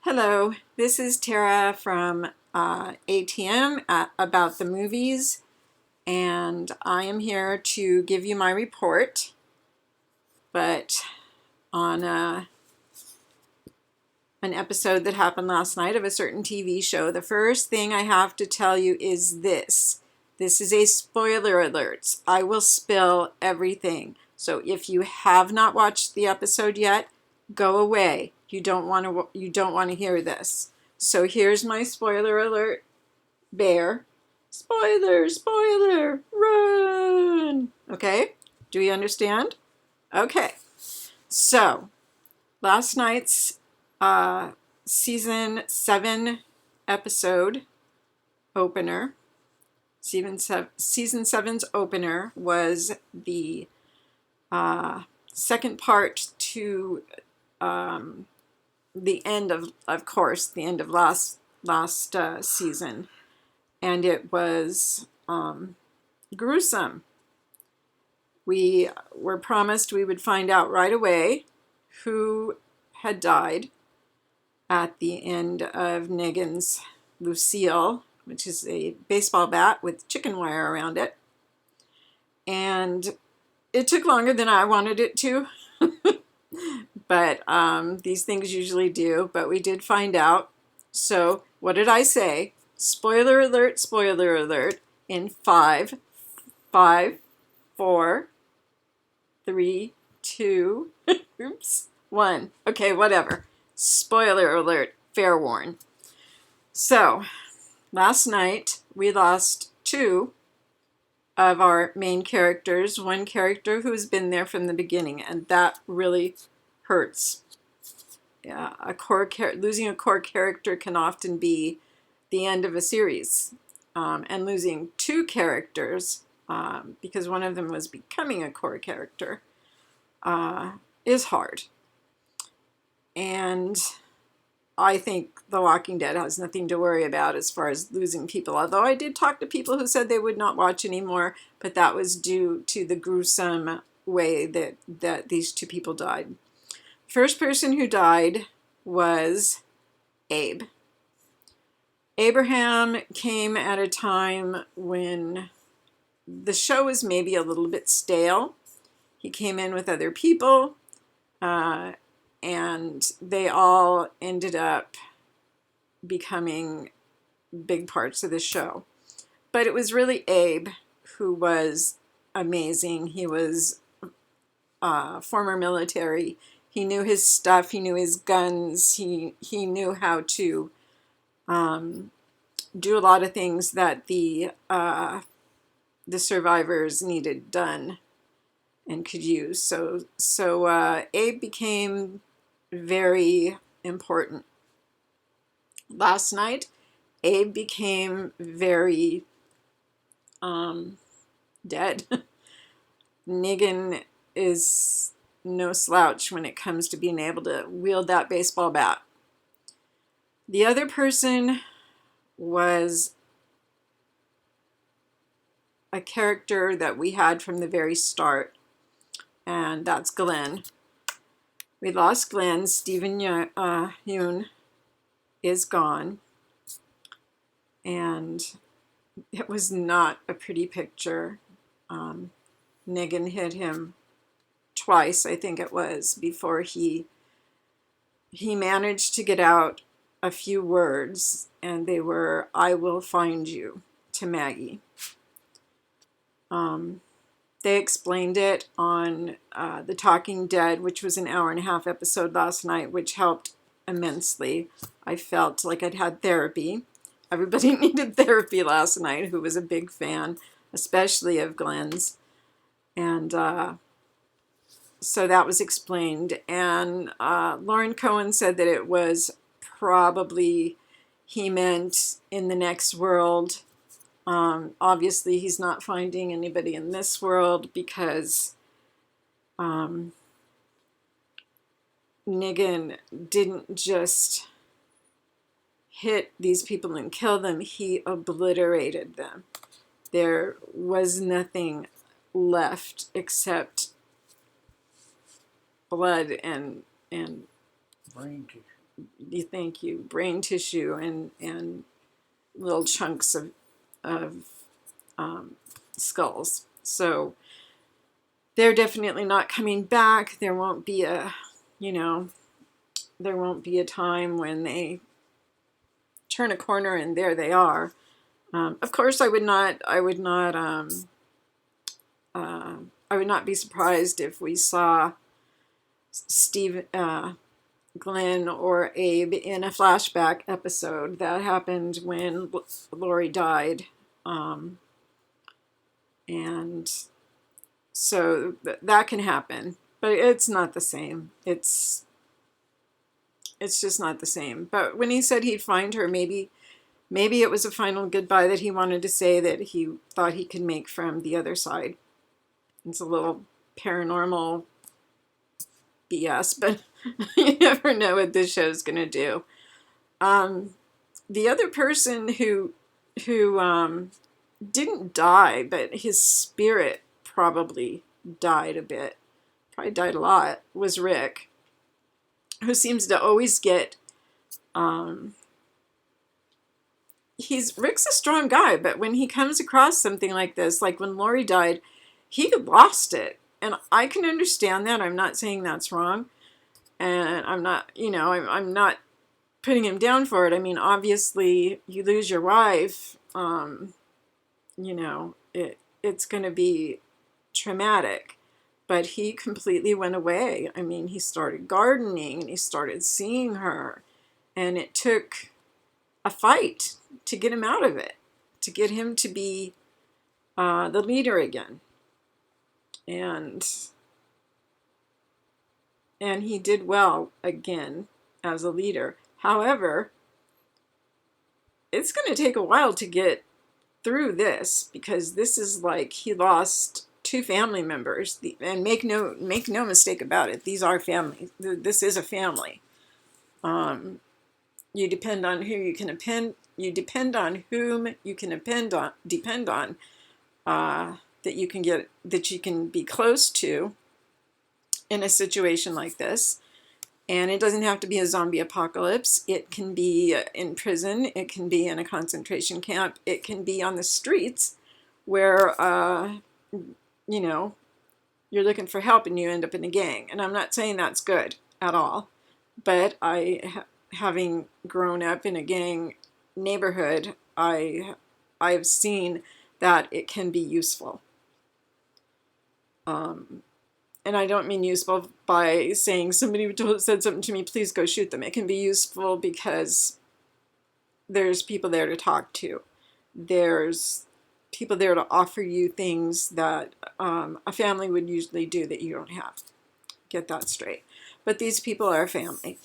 Hello, this is Tara from ATM about the movies, and I am here to give you my report, but on an episode that happened last night of a certain TV show. The first thing I have to tell you is this. This is a spoiler alert. I will spill everything. So if you have not watched the episode yet, go away. You don't want to hear this. So here's my spoiler alert. Bear. Spoiler, spoiler, run. Okay? Do you understand? Okay. So, last night's season 7 episode opener, season 7's opener was the second part to the end of course, the end of last season, and it was gruesome. We were promised we would find out right away who had died at the end of Negan's Lucille, which is a baseball bat with chicken wire around it. And it took longer than I wanted it to. But these things usually do. But we did find out. So what did I say? Spoiler alert, spoiler alert. In 5, 4, 3, 2, oops, 1. Okay, whatever. Spoiler alert, fair warn. So, last night we lost 2 of our main characters. One character who's been there from the beginning, and that really hurts. Yeah, losing a core character can often be the end of a series. And losing 2 characters, because one of them was becoming a core character, is hard. And I think The Walking Dead has nothing to worry about as far as losing people. Although I did talk to people who said they would not watch anymore, but that was due to the gruesome way that these 2 people died. First person who died was Abe. Abraham came at a time when the show was maybe a little bit stale. He came in with other people, and they all ended up becoming big parts of the show. But it was really Abe who was amazing. He was former military. He knew his stuff. He knew his guns. He knew how to do a lot of things that the survivors needed done and could use. So Abe became very important. Last night, Abe became very dead. Negan is no slouch when it comes to being able to wield that baseball bat. The other person was a character that we had from the very start, and that's Glenn. We lost Glenn. Stephen Yeun is gone, and it was not a pretty picture. Negan hit him twice, I think it was, before he managed to get out a few words, and they were, "I will find you," to Maggie. They explained it on The Talking Dead, which was an hour-and-a-half episode last night, which helped immensely. I felt like I'd had therapy. Everybody needed therapy last night who was a big fan, especially of Glenn's. And so that was explained. And Lauren Cohen said that it was probably, he meant in the next world. Obviously, he's not finding anybody in this world because Negan didn't just hit these people and kill them, he obliterated them. There was nothing left except blood and brain tissue. thank you, brain tissue and little chunks of skulls. So they're definitely not coming back. There won't be a, there won't be a time when they turn a corner and there they are. Of course, I would not be surprised if we saw Steve, Glenn, or Abe in a flashback episode that happened when Lori died. And so that can happen, but it's not the same. It's just not the same. But when he said he'd find her, maybe it was a final goodbye that he wanted to say that he thought he could make from the other side. It's a little paranormal BS, but you never know what this show's going to do. The other person who didn't die, but his spirit probably died a bit, probably died a lot, was Rick, who seems to always get, Rick's a strong guy, but when he comes across something like this, like when Lori died, he lost it. And I can understand that. I'm not saying that's wrong. And I'm not, I'm not putting him down for it. I mean, obviously, you lose your wife, it's going to be traumatic. But he completely went away. I mean, he started gardening and he started seeing her. And it took a fight to get him out of it, to get him to be the leader again. And he did well again as a leader. However, it's going to take a while to get through this, because this is like he lost 2 family members. And make no mistake about it, these are family. This is a family. You depend on who you can depend. You depend on whom you can depend on. That you can be close to in a situation like this. And it doesn't have to be a zombie apocalypse. It can be in prison. It can be in a concentration camp. It can be on the streets where, you're looking for help and you end up in a gang. And I'm not saying that's good at all. But having grown up in a gang neighborhood, I've seen that it can be useful. And I don't mean useful by saying somebody said something to me, please go shoot them. It can be useful because there's people there to talk to. There's people there to offer you things that a family would usually do that you don't have. Get that straight. But these people are family.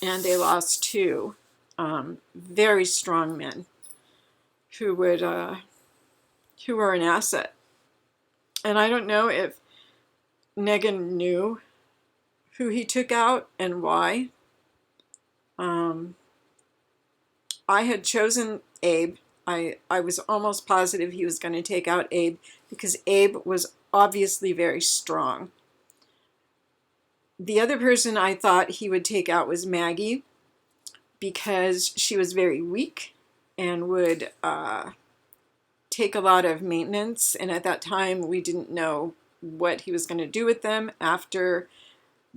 And they lost 2 very strong men who were an asset. And I don't know if Negan knew who he took out and why. I had chosen Abe. I was almost positive he was going to take out Abe because Abe was obviously very strong. The other person I thought he would take out was Maggie, because she was very weak and would take a lot of maintenance. And at that time, we didn't know what he was going to do with them after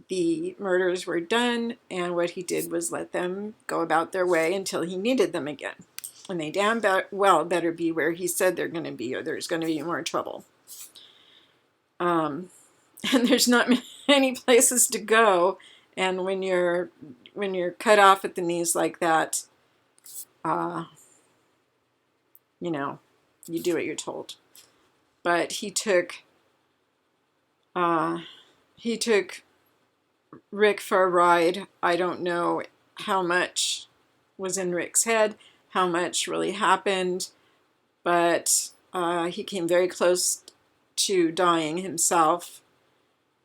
the murders were done. And what he did was let them go about their way until he needed them again. And they damn well better be where he said they're going to be, or there's going to be more trouble. And there's not many places to go. And when you're cut off at the knees like that, you do what you're told. But he took Rick for a ride. I don't know how much was in Rick's head, how much really happened, but he came very close to dying himself.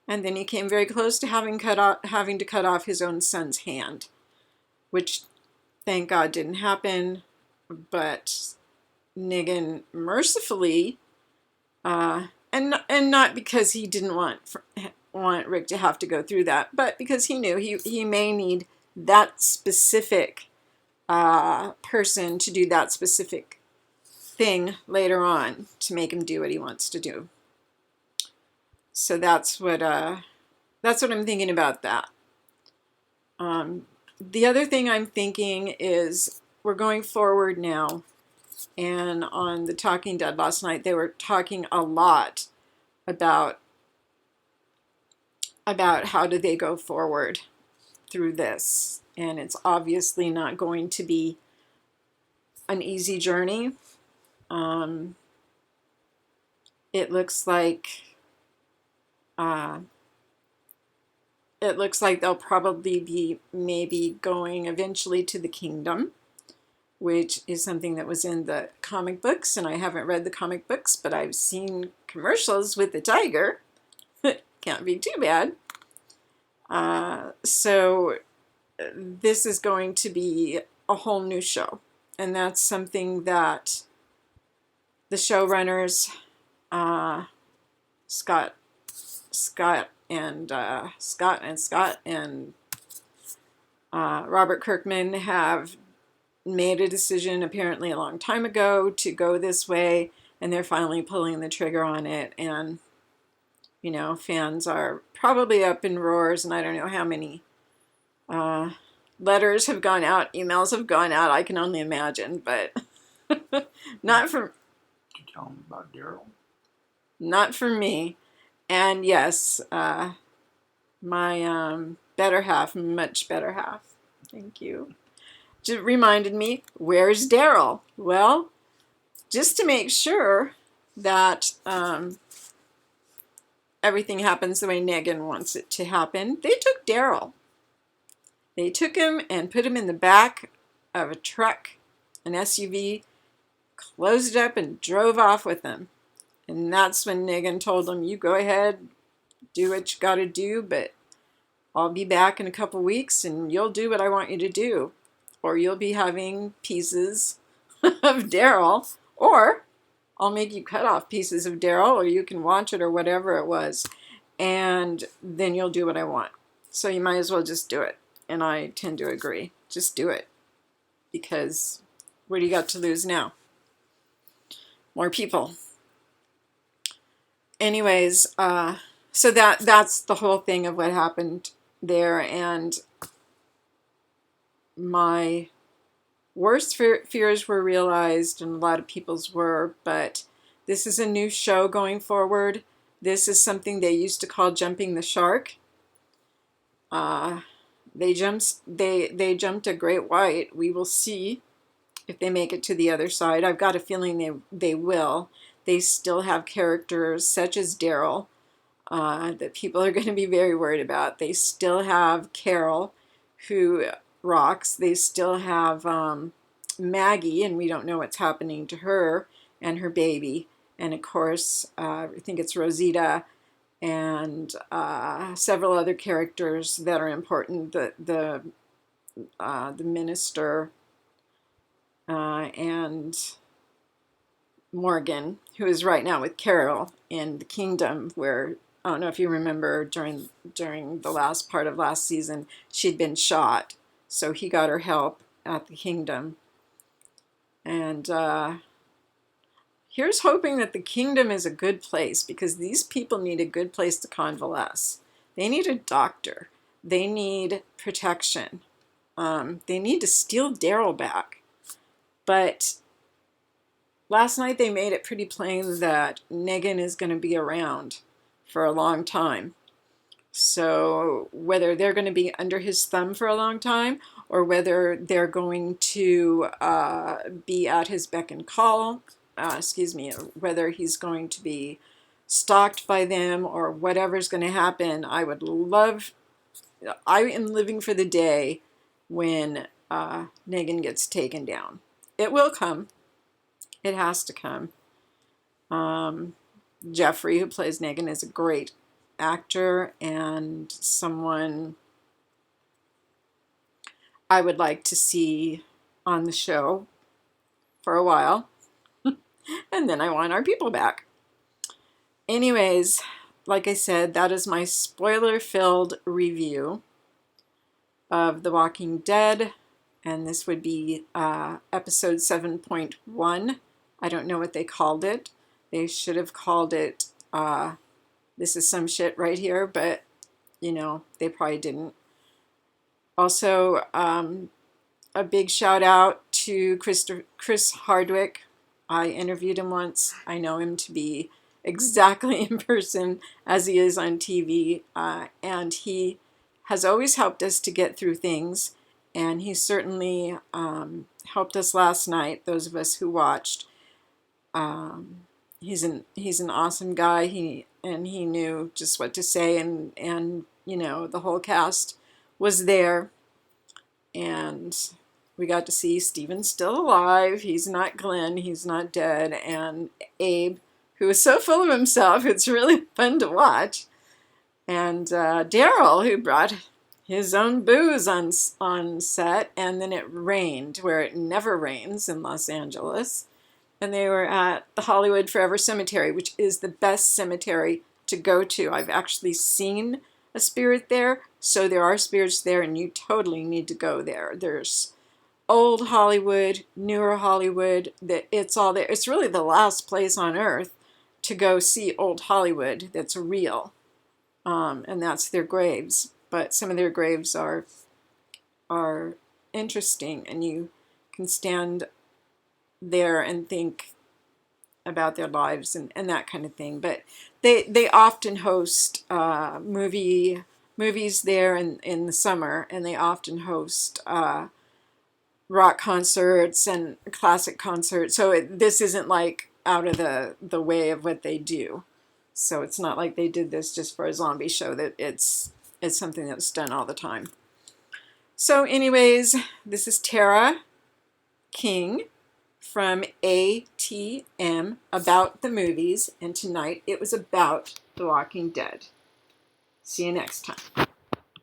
And then he came very close to having to cut off his own son's hand, which, thank God, didn't happen. But Negan mercifully, and not because he didn't want Rick to have to go through that, but because he knew he may need that specific person to do that specific thing later on to make him do what he wants to do. So that's what I'm thinking about that. The other thing I'm thinking is we're going forward now, and on the Talking Dead last night they were talking a lot about how do they go forward through this, and it's obviously not going to be an easy journey. It looks like they'll probably be maybe going eventually to the kingdom, which is something that was in the comic books, and I haven't read the comic books, but I've seen commercials with the tiger. Can't be too bad. So this is going to be a whole new show, and that's something that the showrunners, Scott and Robert Kirkman, have made a decision apparently a long time ago to go this way, and they're finally pulling the trigger on it. And you know, fans are probably up in roars, and I don't know how many letters have gone out, emails have gone out. I can only imagine, but not for. Did you tell them about Daryl? Not for me. And yes, my better half, much better half, thank you, just reminded me, where's Daryl? Well, just to make sure that everything happens the way Negan wants it to happen, they took Daryl. They took him and put him in the back of a truck, an SUV, closed it up and drove off with him. And that's when Negan told him, you go ahead, do what you got to do, but I'll be back in a couple weeks and you'll do what I want you to do. Or you'll be having pieces of Daryl, or I'll make you cut off pieces of Daryl, or you can watch it, or whatever it was, and then you'll do what I want. So you might as well just do it. And I tend to agree. Just do it. Because what do you got to lose now? More people. Anyways, so that's the whole thing of what happened there, and my worst fears were realized, and a lot of people's were, but this is a new show going forward. This is something they used to call jumping the shark. They jumped a great white. We will see if they make it to the other side. I've got a feeling they will. They still have characters such as Daryl that people are going to be very worried about. They still have Carol, who rocks. They still have Maggie, and we don't know what's happening to her and her baby. And of course, I think it's Rosita and several other characters that are important. The minister and Morgan, who is right now with Carol in the kingdom, where I don't know if you remember during the last part of last season, she'd been shot, so he got her help at the kingdom. And here's hoping that the kingdom is a good place, because these people need a good place to convalesce. They need a doctor. They need protection. They need to steal Daryl back. But last night they made it pretty plain that Negan is going to be around for a long time. So whether they're going to be under his thumb for a long time, or whether they're going to be at his beck and call, whether he's going to be stalked by them, or whatever's going to happen, I am living for the day when Negan gets taken down. It will come. It has to come. Jeffrey, who plays Negan, is a great actor and someone I would like to see on the show for a while. And then I want our people back. Anyways, like I said, that is my spoiler-filled review. of The Walking Dead, and this would be episode 7.1. I don't know what they called it. They should have called it This Is Some Shit Right Here, but you know, they probably didn't. Also, a big shout out to Chris Hardwick. I interviewed him once. I know him to be exactly in person as he is on TV, and he has always helped us to get through things, and he certainly helped us last night, those of us who watched. He's an awesome guy. He knew just what to say, and you know, the whole cast was there, and we got to see Steven's still alive. He's not Glenn. He's not dead. And Abe, who is so full of himself, it's really fun to watch. And Daryl, who brought his own booze on set, and then it rained, where it never rains in Los Angeles. And they were at the Hollywood Forever Cemetery, which is the best cemetery to go to. I've actually seen a spirit there, so there are spirits there, and you totally need to go there. There's old Hollywood, newer Hollywood, it's all there. It's really the last place on earth to go see old Hollywood that's real, and that's their graves. But some of their graves are interesting, and you can stand there and think about their lives and that kind of thing. But they often host movies there in the summer, and they often host rock concerts and classic concerts. So this isn't like out of the way of what they do. So it's not like they did this just for a zombie show. That it's something that's done all the time. So anyways, this is Tara King from ATM about the movies, and tonight it was about The Walking Dead. See you next time.